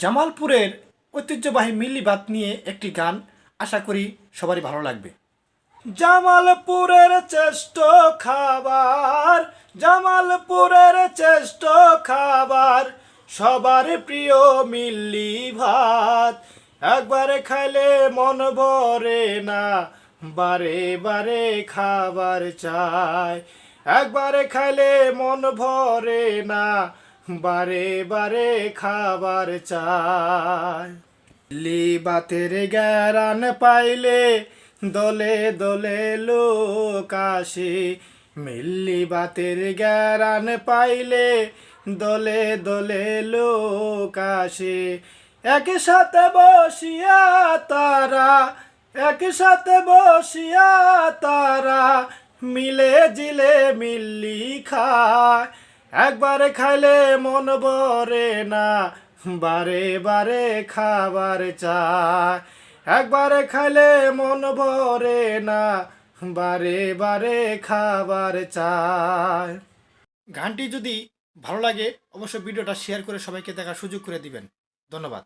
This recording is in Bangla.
জামালপুরের ঐতিহ্যবাহী মিল্লি ভাত নিয়ে একটি গান, আশা করি সবারই ভালো লাগবে। জামালপুরের শ্রেষ্ঠ খাবার, জামালপুরের শ্রেষ্ঠ খাবার, সবার প্রিয় মিল্লি ভাত। একবারে খাইলে মন ভরে না, বারে বারে খাবার চাই। একবারে খাইলে মন ভরে না, বারে বারে খাবার চাই। মিল্লি ভাতের গ্যারান পাইলে দলে দলে লোক আসে। মিল্লি ভাতের গ্যারান পাইলে দলে দলে লোক আসে। একসাথে বসিয়া তারা, একসাথে বসিয়া তারা, মিলে জিলে মিল্লি খায়। একবারে খাইলে মন ভরে না, বারে বারে খাবার চায়। একবারে খাইলে মন ভরে না, বারে বারে খাবার চায়। গানটি যদি ভালো লাগে অবশ্যই ভিডিওটা শেয়ার করে সবাইকে দেখার সুযোগ করে দিবেন। ধন্যবাদ।